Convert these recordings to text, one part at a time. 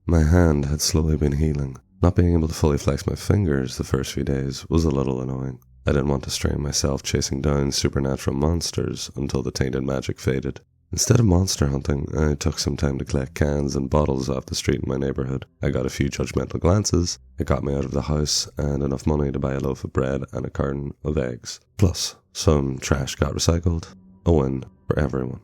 My hand had slowly been healing. Not being able to fully flex my fingers the first few days was a little annoying. I didn't want to strain myself chasing down supernatural monsters until the tainted magic faded. Instead of monster hunting, I took some time to collect cans and bottles off the street in my neighbourhood. I got a few judgmental glances, it got me out of the house, and enough money to buy a loaf of bread and a carton of eggs. Plus, some trash got recycled. A win for everyone.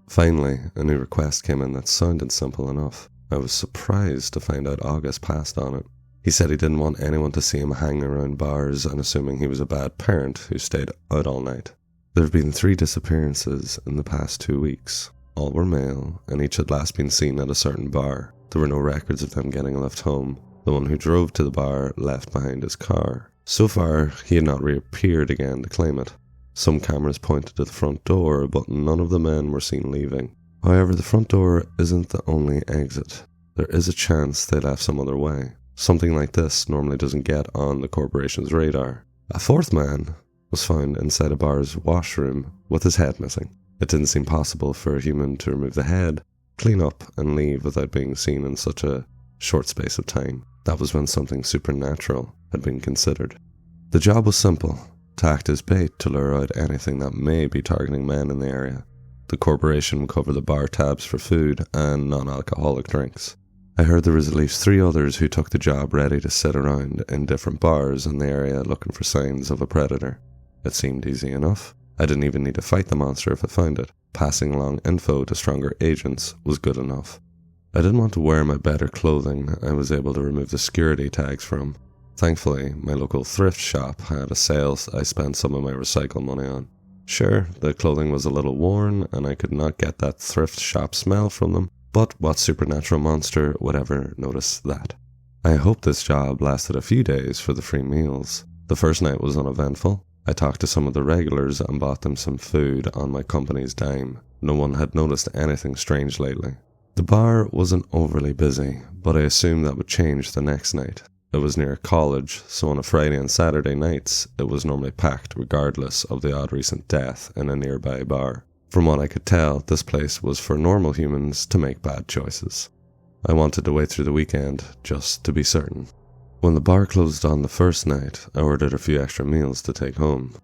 Finally, a new request came in that sounded simple enough. I was surprised to find out August passed on it. He said he didn't want anyone to see him hanging around bars and assuming he was a bad parent who stayed out all night. There have been 3 disappearances in the past 2 weeks. All were male, and each had last been seen at a certain bar. There were no records of them getting left home. The one who drove to the bar left behind his car. So far, he had not reappeared again to claim it. Some cameras pointed to the front door, but none of the men were seen leaving. However, the front door isn't the only exit. There is a chance they left some other way. Something like this normally doesn't get on the corporation's radar. A 4th man was found inside a bar's washroom with his head missing. It didn't seem possible for a human to remove the head, clean up and leave without being seen in such a short space of time. That was when something supernatural had been considered. The job was simple, to act as bait to lure out anything that may be targeting men in the area. The corporation would cover the bar tabs for food and non-alcoholic drinks. I heard there was at least 3 others who took the job ready to sit around in different bars in the area looking for signs of a predator. It seemed easy enough. I didn't even need to fight the monster if I found it. Passing along info to stronger agents was good enough. I didn't want to wear my better clothing I was able to remove the security tags from. Thankfully, my local thrift shop had a sale I spent some of my recycle money on. Sure, the clothing was a little worn and I could not get that thrift shop smell from them, but what supernatural monster would ever notice that? I hoped this job lasted a few days for the free meals. The first night was uneventful. I talked to some of the regulars and bought them some food on my company's dime. No one had noticed anything strange lately. The bar wasn't overly busy, but I assumed that would change the next night. It was near a college, so on a Friday and Saturday nights, it was normally packed regardless of the odd recent death in a nearby bar. From what I could tell, this place was for normal humans to make bad choices. I wanted to wait through the weekend, just to be certain. When the bar closed on the first night, I ordered a few extra meals to take home,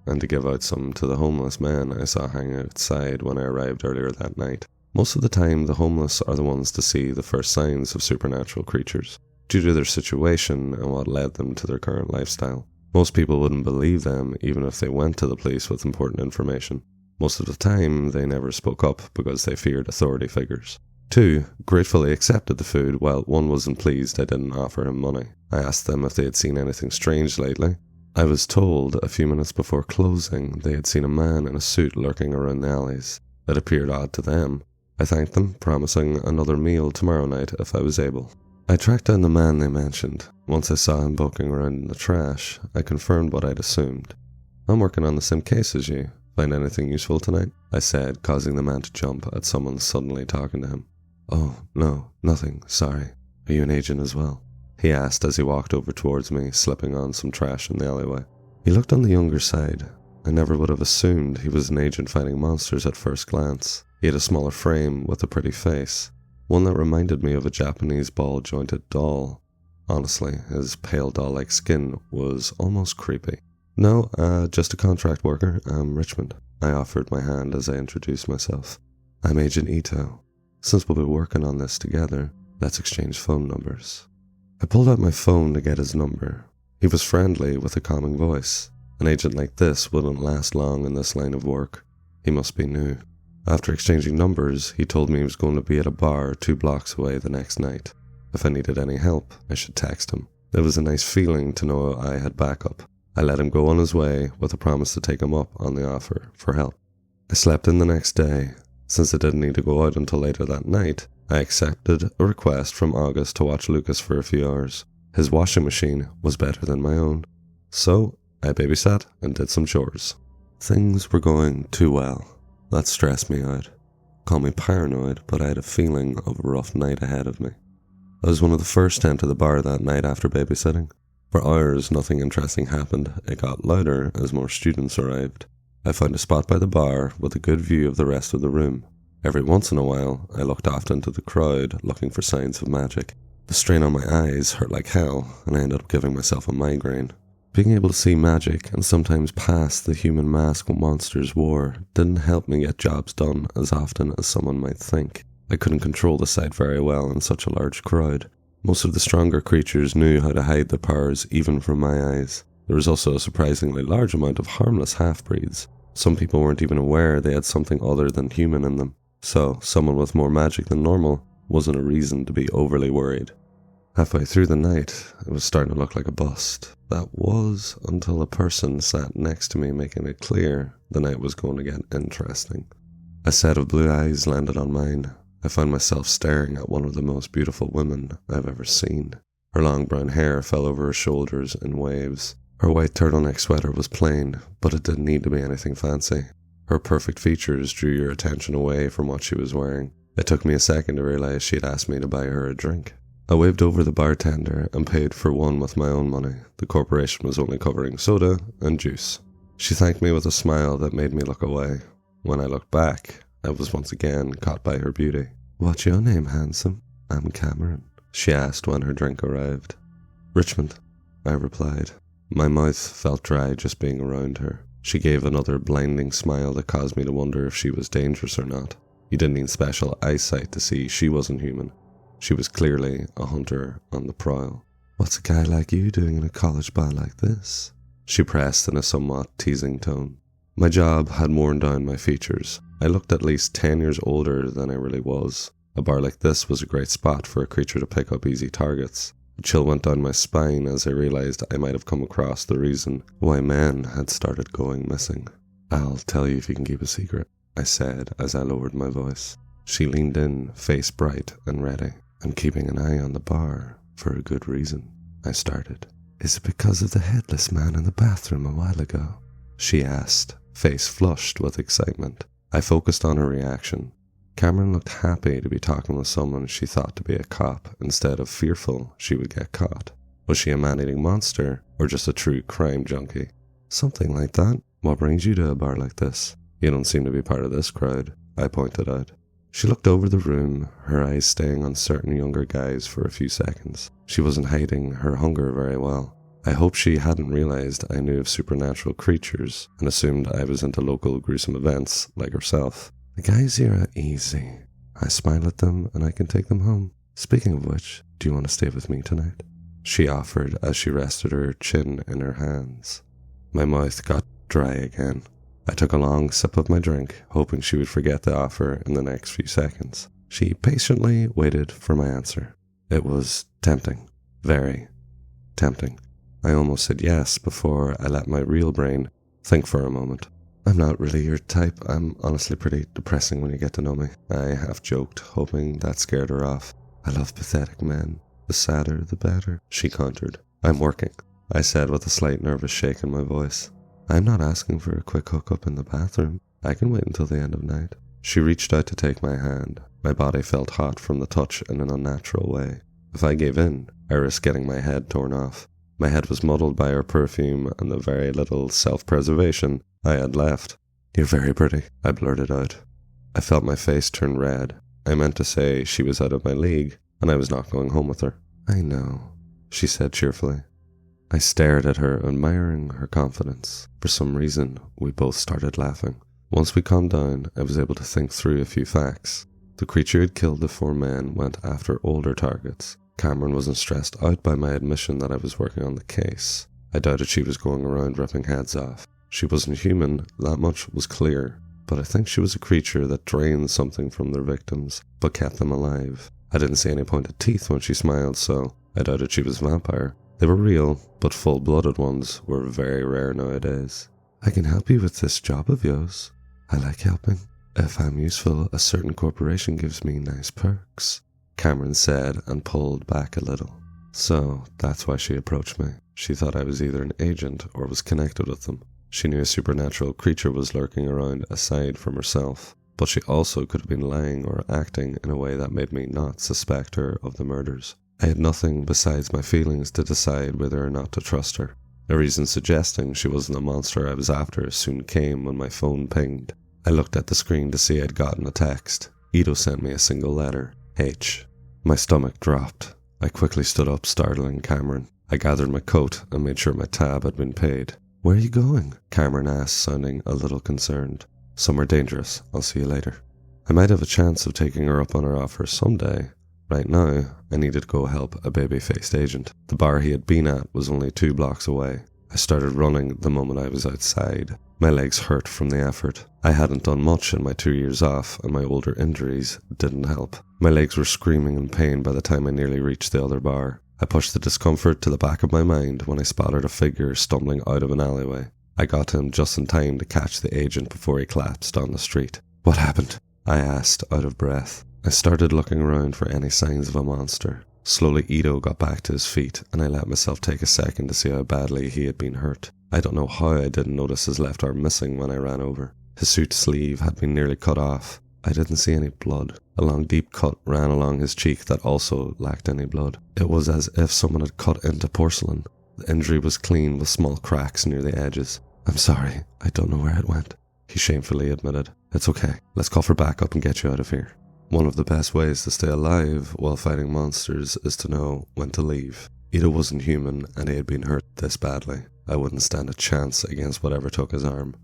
and to give out some to the homeless men I saw hanging outside when I arrived earlier that night. Most of the time, the homeless are the ones to see the first signs of supernatural creatures, due to their situation and what led them to their current lifestyle. Most people wouldn't believe them even if they went to the police with important information. Most of the time, they never spoke up because they feared authority figures. 2 gratefully accepted the food, while 1 wasn't pleased I didn't offer him money. I asked them if they had seen anything strange lately. I was told a few minutes before closing they had seen a man in a suit lurking around the alleys. It appeared odd to them. I thanked them, promising another meal tomorrow night if I was able. I tracked down the man they mentioned. Once I saw him poking around in the trash, I confirmed what I'd assumed. "I'm working on the same case as you. Find anything useful tonight?" I said, causing the man to jump at someone suddenly talking to him. "Oh, no, nothing, sorry. Are you an agent as well?" he asked as he walked over towards me, slipping on some trash in the alleyway. He looked on the younger side. I never would have assumed he was an agent fighting monsters at first glance. He had a smaller frame with a pretty face, one that reminded me of a Japanese ball-jointed doll. Honestly, his pale doll-like skin was almost creepy. "No, just a contract worker. I'm Richmond." I offered my hand as I introduced myself. "I'm Agent Ito. Since we'll be working on this together, let's exchange phone numbers." I pulled out my phone to get his number. He was friendly with a calming voice. An agent like this wouldn't last long in this line of work. He must be new. After exchanging numbers, he told me he was going to be at a bar 2 blocks away the next night. If I needed any help, I should text him. It was a nice feeling to know I had backup. I let him go on his way with a promise to take him up on the offer for help. I slept in the next day. Since I didn't need to go out until later that night, I accepted a request from August to watch Lucas for a few hours. His washing machine was better than my own. So, I babysat and did some chores. Things were going too well. That stressed me out. Call me paranoid, but I had a feeling of a rough night ahead of me. I was one of the first to enter the bar that night after babysitting. For hours, nothing interesting happened. It got louder as more students arrived. I found a spot by the bar with a good view of the rest of the room. Every once in a while, I looked off into the crowd, looking for signs of magic. The strain on my eyes hurt like hell, and I ended up giving myself a migraine. Being able to see magic and sometimes pass the human mask monsters wore didn't help me get jobs done as often as someone might think. I couldn't control the sight very well in such a large crowd. Most of the stronger creatures knew how to hide their powers even from my eyes. There was also a surprisingly large amount of harmless half-breeds. Some people weren't even aware they had something other than human in them, so someone with more magic than normal wasn't a reason to be overly worried. Halfway through the night, it was starting to look like a bust. That was until a person sat next to me, making it clear the night was going to get interesting. A set of blue eyes landed on mine. I found myself staring at one of the most beautiful women I've ever seen. Her long brown hair fell over her shoulders in waves. Her white turtleneck sweater was plain, but it didn't need to be anything fancy. Her perfect features drew your attention away from what she was wearing. It took me a second to realize she'd asked me to buy her a drink. I waved over the bartender and paid for one with my own money. The corporation was only covering soda and juice. She thanked me with a smile that made me look away. When I looked back, I was once again caught by her beauty. "What's your name, handsome?" "I'm Cameron," she asked when her drink arrived. "Richmond," I replied. My mouth felt dry just being around her. She gave another blinding smile that caused me to wonder if she was dangerous or not. You didn't need special eyesight to see she wasn't human. She was clearly a hunter on the prowl. "What's a guy like you doing in a college bar like this?" she pressed in a somewhat teasing tone. My job had worn down my features. I looked at least 10 years older than I really was. A bar like this was a great spot for a creature to pick up easy targets. A chill went down my spine as I realized I might have come across the reason why men had started going missing. "I'll tell you if you can keep a secret," I said as I lowered my voice. She leaned in, face bright and ready. "I'm keeping an eye on the bar for a good reason," I started. "Is it because of the headless man in the bathroom a while ago?" she asked, face flushed with excitement. I focused on her reaction. Cameron looked happy to be talking with someone she thought to be a cop instead of fearful she would get caught. Was she a man-eating monster or just a true crime junkie? "Something like that. What brings you to a bar like this?" "You don't seem to be part of this crowd," I pointed out. She looked over the room, her eyes staying on certain younger guys for a few seconds. She wasn't hiding her hunger very well. I hoped she hadn't realized I knew of supernatural creatures and assumed I was into local gruesome events like herself. "The guys here are easy. I smile at them and I can take them home. Speaking of which, do you want to stay with me tonight?" she offered as she rested her chin in her hands. My mouth got dry again. I took a long sip of my drink, hoping she would forget the offer in the next few seconds. She patiently waited for my answer. It was tempting. Very tempting. I almost said yes before I let my real brain think for a moment. "I'm not really your type. I'm honestly pretty depressing when you get to know me," I half joked, hoping that scared her off. "I love pathetic men. The sadder, the better," she countered. "I'm working," I said with a slight nervous shake in my voice. "I'm not asking for a quick hookup in the bathroom. I can wait until the end of night." She reached out to take my hand. My body felt hot from the touch in an unnatural way. If I gave in, I risked getting my head torn off. My head was muddled by her perfume and the very little self-preservation I had left. "You're very pretty," I blurted out. I felt my face turn red. I meant to say she was out of my league, and I was not going home with her. "I know," she said cheerfully. I stared at her, admiring her confidence. For some reason, we both started laughing. Once we calmed down, I was able to think through a few facts. The creature who had killed the 4 men went after older targets. Cameron wasn't stressed out by my admission that I was working on the case. I doubted she was going around ripping heads off. She wasn't human, that much was clear. But I think she was a creature that drained something from their victims, but kept them alive. I didn't see any pointed teeth when she smiled, so I doubted she was a vampire. They were real, but full-blooded ones were very rare nowadays. "I can help you with this job of yours. I like helping. If I'm useful, a certain corporation gives me nice perks," Cameron said and pulled back a little. So that's why she approached me. She thought I was either an agent or was connected with them. She knew a supernatural creature was lurking around aside from herself, but she also could have been lying or acting in a way that made me not suspect her of the murders. I had nothing besides my feelings to decide whether or not to trust her. A reason suggesting she wasn't the monster I was after soon came when my phone pinged. I looked at the screen to see I'd gotten a text. Ito sent me a single letter, H. My stomach dropped. I quickly stood up, startling Cameron. I gathered my coat and made sure my tab had been paid. "Where are you going?" Cameron asked, sounding a little concerned. "Somewhere dangerous. I'll see you later." I might have a chance of taking her up on her offer someday. Right now, I needed to go help a baby-faced agent. The bar he had been at was only 2 blocks away. I started running the moment I was outside. My legs hurt from the effort. I hadn't done much in my 2 years off, and my older injuries didn't help. My legs were screaming in pain by the time I nearly reached the other bar. I pushed the discomfort to the back of my mind when I spotted a figure stumbling out of an alleyway. I got to him just in time to catch the agent before he collapsed on the street. "What happened?" I asked, out of breath. I started looking around for any signs of a monster. Slowly Ito got back to his feet, and I let myself take a second to see how badly he had been hurt. I don't know how I didn't notice his left arm missing when I ran over. His suit sleeve had been nearly cut off. I didn't see any blood. A long deep cut ran along his cheek that also lacked any blood. It was as if someone had cut into porcelain. The injury was clean with small cracks near the edges. "I'm sorry, I don't know where it went," he shamefully admitted. "It's okay. Let's call for backup and get you out of here." One of the best ways to stay alive while fighting monsters is to know when to leave. Ito wasn't human, and he had been hurt this badly. I wouldn't stand a chance against whatever took his arm.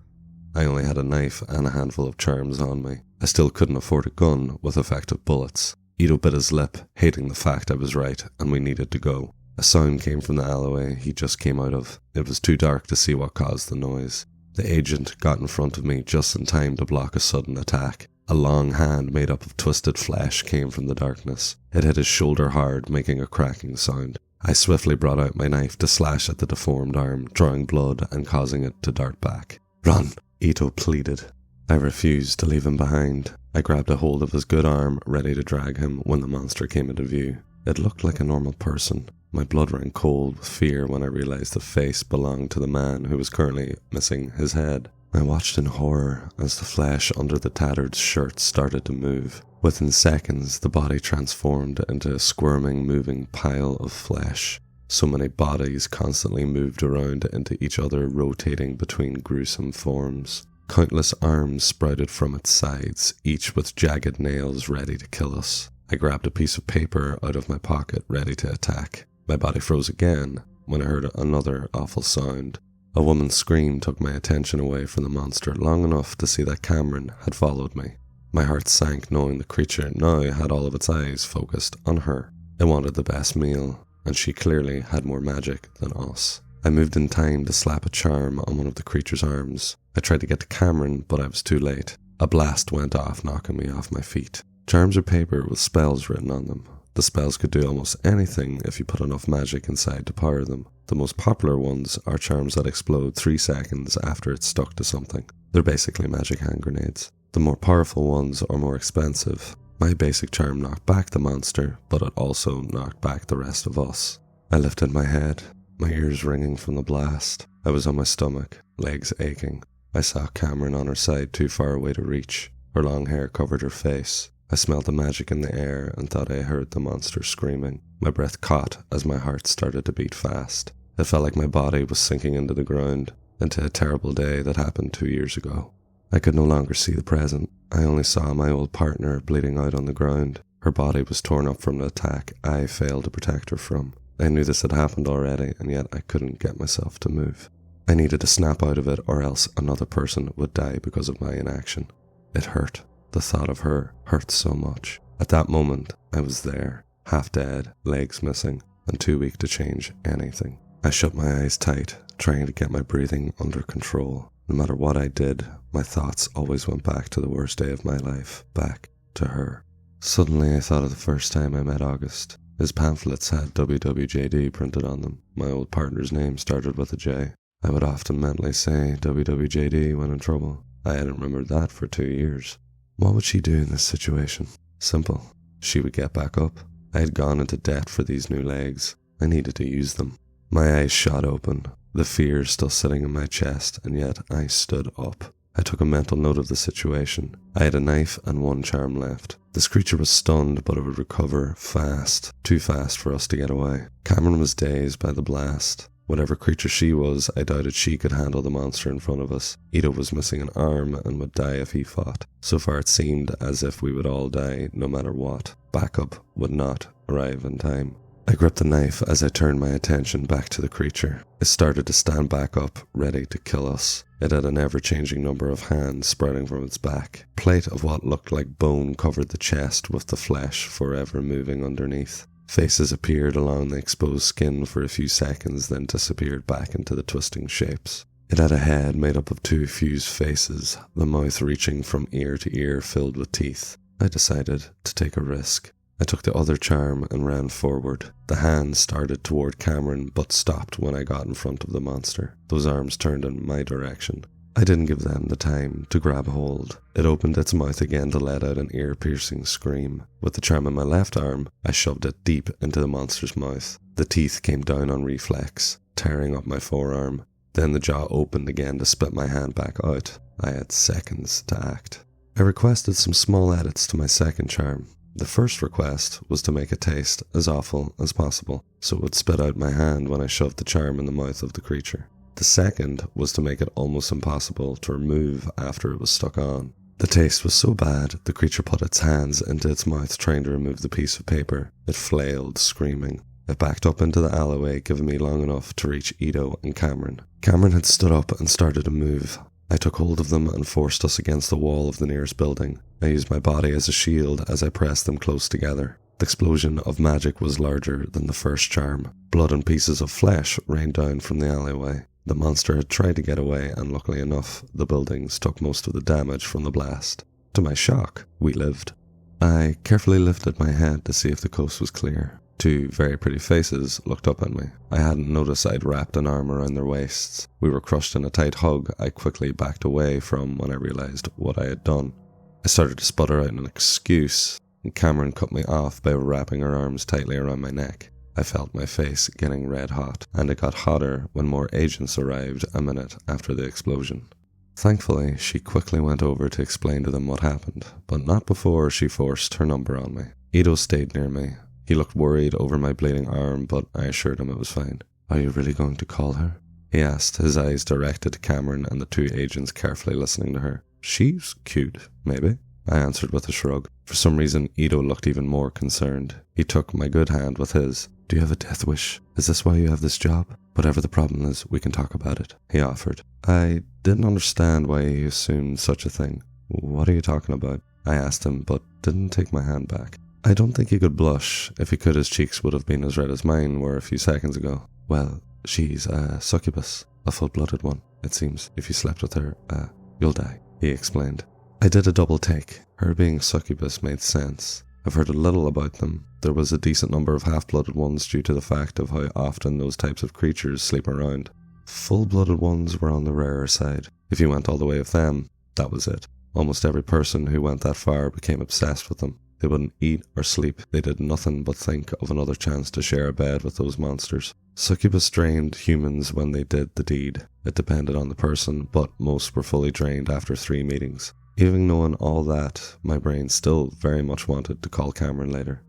I only had a knife and a handful of charms on me. I still couldn't afford a gun with effective bullets. Ito bit his lip, hating the fact I was right, and we needed to go. A sound came from the alleyway he just came out of. It was too dark to see what caused the noise. The agent got in front of me just in time to block a sudden attack. A long hand made up of twisted flesh came from the darkness. It hit his shoulder hard, making a cracking sound. I swiftly brought out my knife to slash at the deformed arm, drawing blood and causing it to dart back. "Run!" Ito pleaded. I refused to leave him behind. I grabbed a hold of his good arm, ready to drag him when the monster came into view. It looked like a normal person. My blood ran cold with fear when I realized the face belonged to the man who was currently missing his head. I watched in horror as the flesh under the tattered shirt started to move. Within seconds, the body transformed into a squirming, moving pile of flesh. So many bodies constantly moved around into each other, rotating between gruesome forms. Countless arms sprouted from its sides, each with jagged nails ready to kill us. I grabbed a piece of paper out of my pocket, ready to attack. My body froze again when I heard another awful sound. A woman's scream took my attention away from the monster long enough to see that Cameron had followed me. My heart sank knowing the creature now had all of its eyes focused on her. It wanted the best meal, and she clearly had more magic than us. I moved in time to slap a charm on one of the creature's arms. I tried to get to Cameron, but I was too late. A blast went off, knocking me off my feet. Charms are paper with spells written on them. The spells could do almost anything if you put enough magic inside to power them. The most popular ones are charms that explode 3 seconds after it's stuck to something. They're basically magic hand grenades. The more powerful ones are more expensive. My basic charm knocked back the monster, but it also knocked back the rest of us. I lifted my head, my ears ringing from the blast. I was on my stomach, legs aching. I saw Cameron on her side too far away to reach. Her long hair covered her face. I smelled the magic in the air and thought I heard the monster screaming. My breath caught as my heart started to beat fast. It felt like my body was sinking into the ground, into a terrible day that happened 2 years ago. I could no longer see the present. I only saw my old partner bleeding out on the ground. Her body was torn up from the attack I failed to protect her from. I knew this had happened already, and yet I couldn't get myself to move. I needed to snap out of it, or else another person would die because of my inaction. It hurt. The thought of her hurt so much. At that moment, I was there, half dead, legs missing, and too weak to change anything. I shut my eyes tight, trying to get my breathing under control. No matter what I did, my thoughts always went back to the worst day of my life, back to her. Suddenly I thought of the first time I met August. His pamphlets had WWJD printed on them. My old partner's name started with a J. I would often mentally say WWJD when in trouble. I hadn't remembered that for 2 years. What would she do in this situation? Simple. She would get back up. I had gone into debt for these new legs. I needed to use them. My eyes shot open, the fear still sitting in my chest, and yet I stood up. I took a mental note of the situation. I had a knife and 1 charm left. This creature was stunned, but it would recover fast, too fast for us to get away. Cameron was dazed by the blast. Whatever creature she was, I doubted she could handle the monster in front of us. Ito was missing an arm and would die if he fought. So far it seemed as if we would all die no matter what. Backup would not arrive in time. I gripped the knife as I turned my attention back to the creature. It started to stand back up, ready to kill us. It had an ever-changing number of hands sprouting from its back. A plate of what looked like bone covered the chest, with the flesh forever moving underneath. Faces appeared along the exposed skin for a few seconds, then disappeared back into the twisting shapes. It had a head made up of two fused faces, the mouth reaching from ear to ear filled with teeth. I decided to take a risk. I took the other charm and ran forward. The hand started toward Cameron, but stopped when I got in front of the monster. Those arms turned in my direction. I didn't give them the time to grab hold. It opened its mouth again to let out an ear-piercing scream. With the charm in my left arm, I shoved it deep into the monster's mouth. The teeth came down on reflex, tearing up my forearm. Then the jaw opened again to spit my hand back out. I had seconds to act. I requested some small edits to my second charm. The first request was to make it taste as awful as possible, so it would spit out my hand when I shoved the charm in the mouth of the creature. The second was to make it almost impossible to remove after it was stuck on. The taste was so bad, the creature put its hands into its mouth trying to remove the piece of paper. It flailed, screaming. It backed up into the alleyway, giving me long enough to reach Ito and Cameron. Cameron had stood up and started to move. I took hold of them and forced us against the wall of the nearest building. I used my body as a shield as I pressed them close together. The explosion of magic was larger than the first charm. Blood and pieces of flesh rained down from the alleyway. The monster had tried to get away, and luckily enough, the buildings took most of the damage from the blast. To my shock, we lived. I carefully lifted my head to see if the coast was clear. Two very pretty faces looked up at me. I hadn't noticed I'd wrapped an arm around their waists. We were crushed in a tight hug I quickly backed away from when I realized what I had done. I started to sputter out an excuse, and Cameron cut me off by wrapping her arms tightly around my neck. I felt my face getting red hot, and it got hotter when more agents arrived a minute after the explosion. Thankfully, she quickly went over to explain to them what happened, but not before she forced her number on me. Ito stayed near me. He looked worried over my bleeding arm, but I assured him it was fine. "Are you really going to call her?" he asked, his eyes directed to Cameron and the two agents carefully listening to her. "She's cute, maybe," I answered with a shrug. For some reason, Ito looked even more concerned. He took my good hand with his. "Do you have a death wish? Is this why you have this job? Whatever the problem is, we can talk about it," he offered. I didn't understand why he assumed such a thing. "What are you talking about?" I asked him, but didn't take my hand back. I don't think he could blush. If he could, his cheeks would have been as red as mine were a few seconds ago. "Well, she's a succubus, a full-blooded one. It seems if you slept with her, you'll die," he explained. I did a double take. Her being a succubus made sense. I've heard a little about them. There was a decent number of half-blooded ones due to the fact of how often those types of creatures sleep around. Full-blooded ones were on the rarer side. If you went all the way with them, that was it. Almost every person who went that far became obsessed with them. They wouldn't eat or sleep. They did nothing but think of another chance to share a bed with those monsters. Succubus drained humans when they did the deed. It depended on the person, but most were fully drained after 3 meetings. Even knowing all that, my brain still very much wanted to call Cameron later.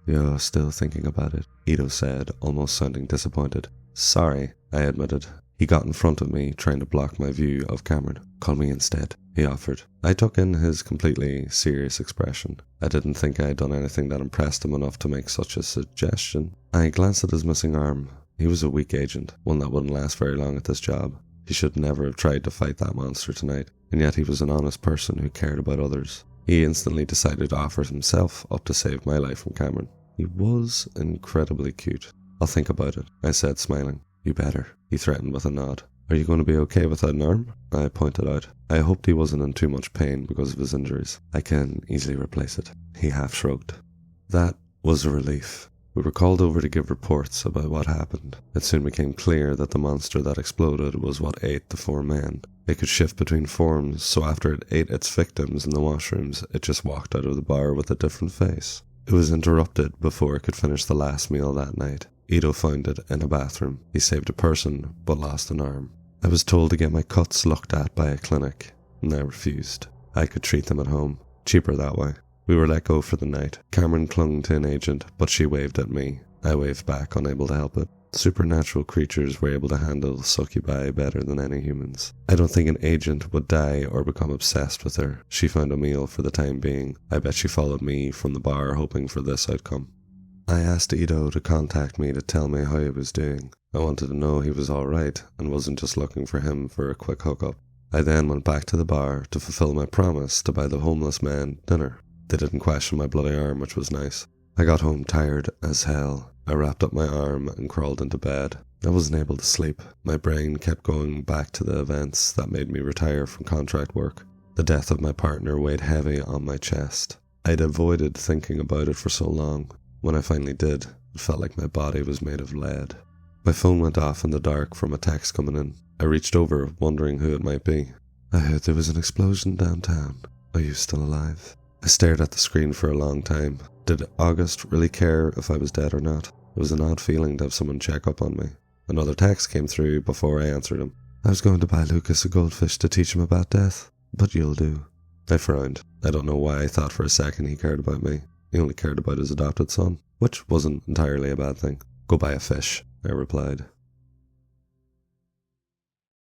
"You're still thinking about it," Ito said, almost sounding disappointed. "Sorry," I admitted. He got in front of me, trying to block my view of Cameron. "Call me instead," he offered. I took in his completely serious expression. I didn't think I had done anything that impressed him enough to make such a suggestion. I glanced at his missing arm. He was a weak agent, one that wouldn't last very long at this job. He should never have tried to fight that monster tonight, and yet he was an honest person who cared about others. He instantly decided to offer himself up to save my life from Cameron. He was incredibly cute. "I'll think about it," I said, smiling. "You better," he threatened with a nod. "Are you going to be okay without an arm?" I pointed out. I hoped he wasn't in too much pain because of his injuries. "I can easily replace it," he half shrugged. That was a relief. We were called over to give reports about what happened. It soon became clear that the monster that exploded was what ate the 4 men. It could shift between forms, so after it ate its victims in the washrooms, it just walked out of the bar with a different face. It was interrupted before it could finish the last meal that night. Ito found it in a bathroom. He saved a person, but lost an arm. I was told to get my cuts looked at by a clinic, and I refused. I could treat them at home. Cheaper that way. We were let go for the night. Cameron clung to an agent, but she waved at me. I waved back, unable to help it. Supernatural creatures were able to handle succubi better than any humans. I don't think an agent would die or become obsessed with her. She found a meal for the time being. I bet she followed me from the bar hoping for this outcome. I asked Ido to contact me to tell me how he was doing. I wanted to know he was alright and wasn't just looking for him for a quick hookup. I then went back to the bar to fulfill my promise to buy the homeless man dinner. They didn't question my bloody arm, which was nice. I got home tired as hell. I wrapped up my arm and crawled into bed. I wasn't able to sleep. My brain kept going back to the events that made me retire from contract work. The death of my partner weighed heavy on my chest. I'd avoided thinking about it for so long. When I finally did, it felt like my body was made of lead. My phone went off in the dark from a text coming in. I reached over, wondering who it might be. I heard there was an explosion downtown. Are you still alive? I stared at the screen for a long time. Did August really care if I was dead or not? It was an odd feeling to have someone check up on me. Another text came through before I answered him. I was going to buy Lucas a goldfish to teach him about death, but you'll do. I frowned. I don't know why I thought for a second he cared about me. He only cared about his adopted son, which wasn't entirely a bad thing. Go buy a fish, I replied.